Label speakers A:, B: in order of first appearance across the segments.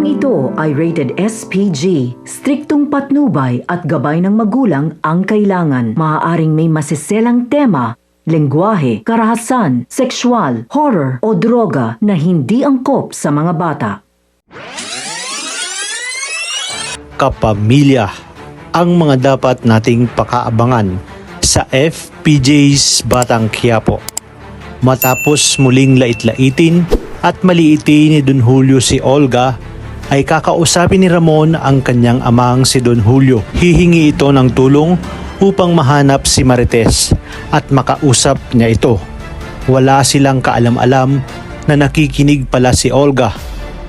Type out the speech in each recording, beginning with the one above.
A: Programang ito ay rated SPG. Striktong patnubay at gabay ng magulang ang kailangan. Maaaring may masiselang tema, lengguwahe, karahasan, sexual, horror o droga na hindi angkop sa mga bata.
B: Kapamilya ang mga dapat nating pakaabangan sa FPJ's Batang Quiapo. Matapos muling lait-laitin at maliitin ni Don Julio si Olga, ay kakausapin ni Ramon ang kanyang amang si Don Julio. Hihingi ito ng tulong upang mahanap si Marites at makausap niya ito. Wala silang kaalam-alam na nakikinig pala si Olga.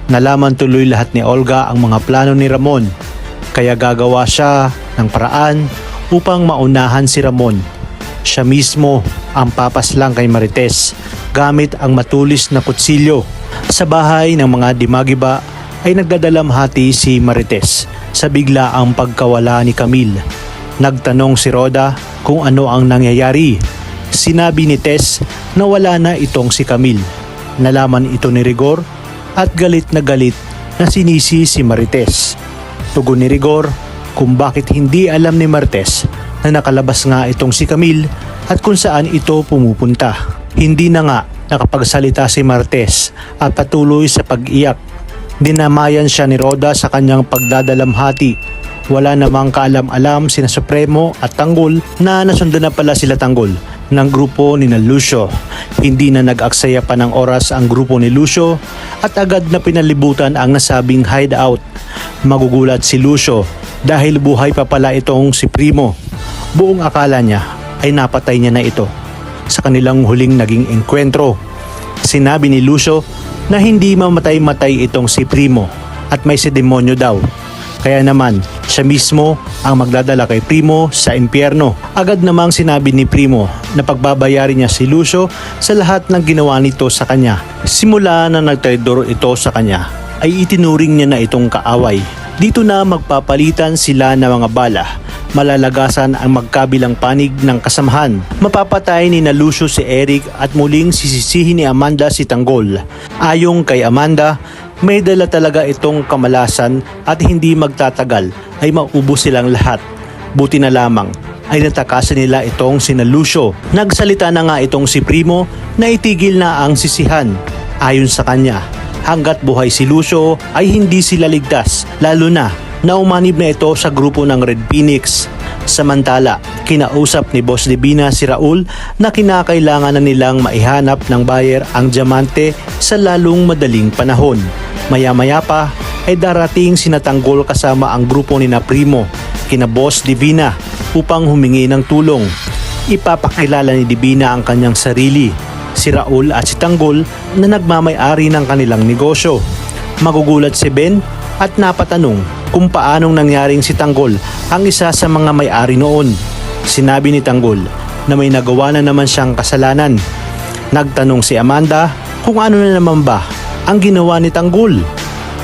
B: Nalaman tuloy lahat ni Olga ang mga plano ni Ramon, kaya gagawa siya ng paraan upang maunahan si Ramon. Siya mismo ang papaslang kay Marites gamit ang matulis na kutsilyo. Sa bahay ng mga Dimagiba ay nagdadalamhati si Marites sa biglaang pagkawala ni Camille. Nagtanong si Roda kung ano ang nangyayari. Sinabi ni Tess na wala na itong si Camille. Nalaman ito ni Rigor at galit na sinisi si Marites. Tugon ni Rigor kung bakit hindi alam ni Marites na nakalabas nga itong si Camille at kung saan ito pumupunta. Hindi na nga nakapagsalita si Marites at patuloy sa pag-iyak. Dinamayan siya ni Roda sa kanyang pagdadalamhati. Wala namang kaalam-alam sina Supremo at Tanggol na nasundan na pala sila Tanggol ng grupo ni Lucio. Hindi na nag-aksaya pa ng oras ang grupo ni Lucio at agad na pinalibutan ang nasabing hideout. Magugulat si Lucio dahil buhay pa pala itong si Primo. Buong akala niya ay napatay niya na ito sa kanilang huling naging enkwentro. Sinabi ni Lucio na hindi mamatay-matay itong si Primo at may si demonyo daw. Kaya naman siya mismo ang magdadala kay Primo sa impyerno. Agad namang sinabi ni Primo na pagbabayarin niya si Lucio sa lahat ng ginawa nito sa kanya. Simula na nagtraidor ito sa kanya ay itinuring niya na itong kaaway. Dito na magpapalitan sila ng mga bala. Malalagasan ang magkabilang panig ng kasamahan. Mapapatay ni Lucio si Eric at muling sisisihin ni Amanda si Tanggol. Ayon kay Amanda, may dala talaga itong kamalasan at hindi magtatagal ay maubos silang lahat. Buti na lamang ay natakasan nila itong si Lucio. Nagsalita na nga itong si Primo na itigil na ang sisihan. Ayon sa kanya, hanggat buhay si Lucio ay hindi sila ligtas, lalo na umanib na ito sa grupo ng Red Phoenix. Samantala, kinausap ni Boss Divina si Raul na kinakailangan na nilang maihanap ng buyer ang diamante sa lalong madaling panahon. Maya-maya pa ay darating sina Tanggol kasama ang grupo ni Primo kina Boss Divina upang humingi ng tulong. Ipapakilala ni Divina ang kanyang sarili, si Raul at si Tanggol na nagmamay-ari ng kanilang negosyo. Magugulat si Ben at napatanong kung paanong nangyaring si Tanggol ang isa sa mga may-ari noon. Sinabi ni Tanggol na may nagawa na naman siyang kasalanan. Nagtanong si Amanda kung ano na naman ba ang ginawa ni Tanggol.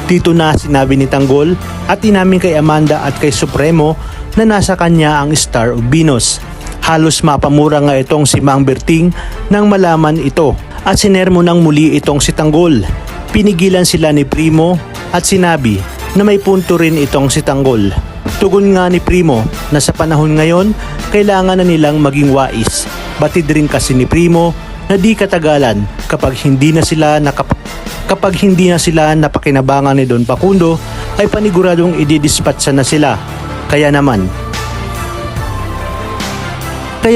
B: Dito na sinabi ni Tanggol at inamin kay Amanda at kay Supremo na nasa kanya ang Star of Venus. Halos mapamura nga itong si Mang Berting nang malaman ito at sinermo nang muli itong si Tanggol. Pinigilan sila ni Primo at sinabi na may punto rin itong si Tanggol. Tugon nga ni Primo na sa panahon ngayon, kailangan na nilang maging wais. Batid rin kasi ni Primo na di katagalan kapag hindi na sila napakinabangan ni Don Facundo ay paniguradong ididispatsa na sila. Kaya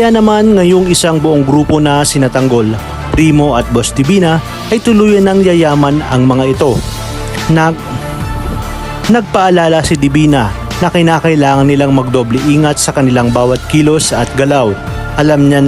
B: naman ngayong isang buong grupo na sina Tanggol, Primo at Boss Divina ay tuluyan ng yayaman ang mga ito. Nagpaalala si Divina na kinakailangan nilang magdoble ingat sa kanilang bawat kilos at galaw. Alam niya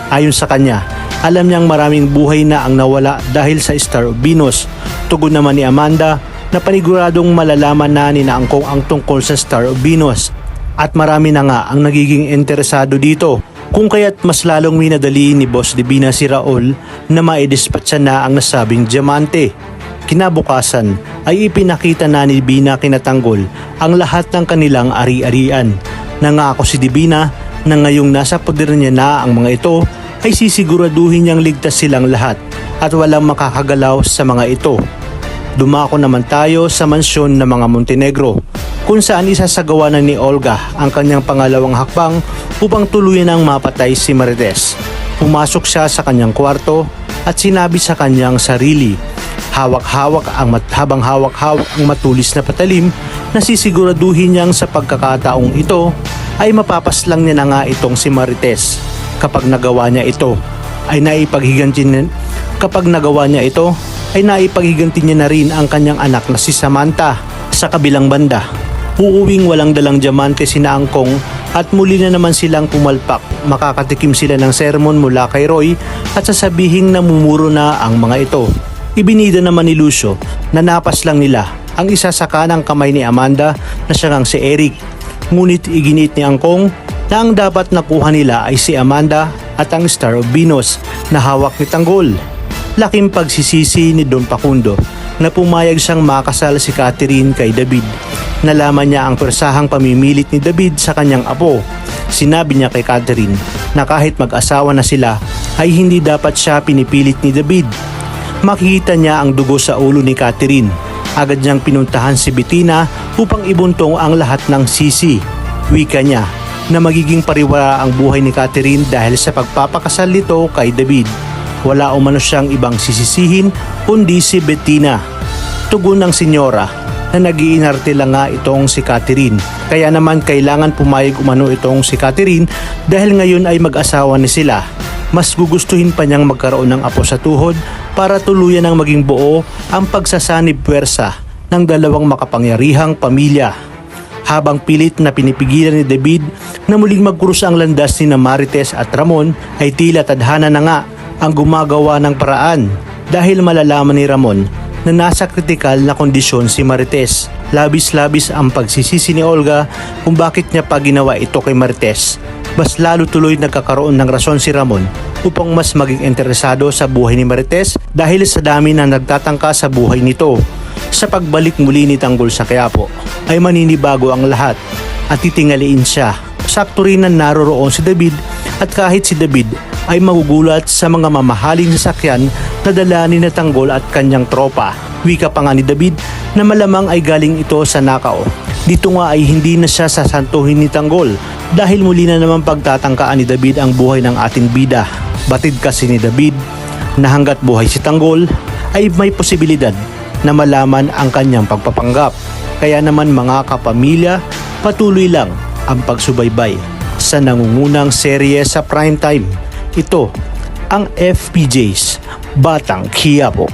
B: ayon sa kanya, alam niyang maraming buhay na ang nawala dahil sa Star of Venus. Tugon naman ni Amanda na paniguradong malalaman na ni Angkong ang tungkol sa Star of Venus. At marami na nga ang nagiging interesado dito. Kung kaya't mas lalong minadali ni Boss Divina si Raul na maidispatsa na ang nasabing diamante. Kinabukasan ay ipinakita na ni Divina kina Tanggol ang lahat ng kanilang ari-arian. Nangako si Divina na ngayong nasa poder niya na ang mga ito ay sisiguraduhin niyang ligtas silang lahat at walang makakagalaw sa mga ito. Dumako naman tayo sa mansyon ng mga Montenegro, kung saan isasagawa na ni Olga ang kanyang pangalawang hakbang upang tuluyan ang mapatay si Marites. Pumasok siya sa kanyang kwarto at sinabi sa kanyang sarili, habang hawak ang matulis na patalim, na sisiguraduhin niyang sa pagkakataong ito ay mapapaslang niya na nga itong si Marites. Kapag nagawa niya ito ay naipaghiganti niya na rin ang kanyang anak na si Samantha. Sa kabilang banda, uuwing walang dalang diamante sina Angkong at muli na naman silang pumalpak. Makakatikim sila ng sermon mula kay Roy at sasabihing namumuro na ang mga ito. Ibinida naman ni Lucio na napas lang nila ang isa sa kanang kamay ni Amanda na siya ngang si Eric. Ngunit iginit ni Angkong na ang dapat nakuha nila ay si Amanda at ang Star of Venus na hawak ni Tanggol. Laking pagsisisi ni Don Facundo na pumayag siyang makasal si Catherine kay David. Nalaman niya ang persahang pamimilit ni David sa kanyang apo. Sinabi niya kay Catherine na kahit mag-asawa na sila ay hindi dapat siya pinipilit ni David. Makikita niya ang dugo sa ulo ni Catherine. Agad niyang pinuntahan si Bettina upang ibuntong ang lahat ng sisi. Wika niya na magiging pariwara ang buhay ni Catherine dahil sa pagpapakasal nito kay David. Wala umano siyang ibang sisisihin kundi si Bettina. Tugon ng senyora na nag-iinarte lang nga itong si Catherine. Kaya naman kailangan pumayag umano itong si Catherine dahil ngayon ay mag-asawa ni sila. Mas gugustuhin pa niyang magkaroon ng apo sa tuhod para tuluyan ang maging buo ang pagsasanib puwersa ng dalawang makapangyarihang pamilya. Habang pilit na pinipigilan ni David na muling magkurus ang landas ni Marites at Ramon, ay tila tadhana na nga ang gumagawa ng paraan dahil malalaman ni Ramon na nasa kritikal na kondisyon si Marites. Labis-labis ang pagsisisi ni Olga kung bakit niya pa ginawa ito kay Marites. Mas lalo tuloy nagkakaroon ng rason si Ramon upang mas maging interesado sa buhay ni Marites dahil sa dami na nagtatangka sa buhay nito. Sa pagbalik muli ni Tanggol sa Quiapo ay maninibago ang lahat at titingaliin siya. Sakto rin na naroroon si David at kahit si David ay magugulat sa mga mamahaling sasakyan na dala ni Tanggol at kanyang tropa. Wika pa nga ni David na malamang ay galing ito sa Nakao. Dito nga ay hindi na siya sasantuhin ni Tanggol dahil muli na naman pagtatangkaan ni David ang buhay ng ating bida. Batid kasi ni David na hanggat buhay si Tanggol ay may posibilidad na malaman ang kanyang pagpapanggap. Kaya naman mga kapamilya, patuloy lang ang pagsubaybay sa nangungunang serye sa primetime. Ito ang FPJ's Batang Quiapo.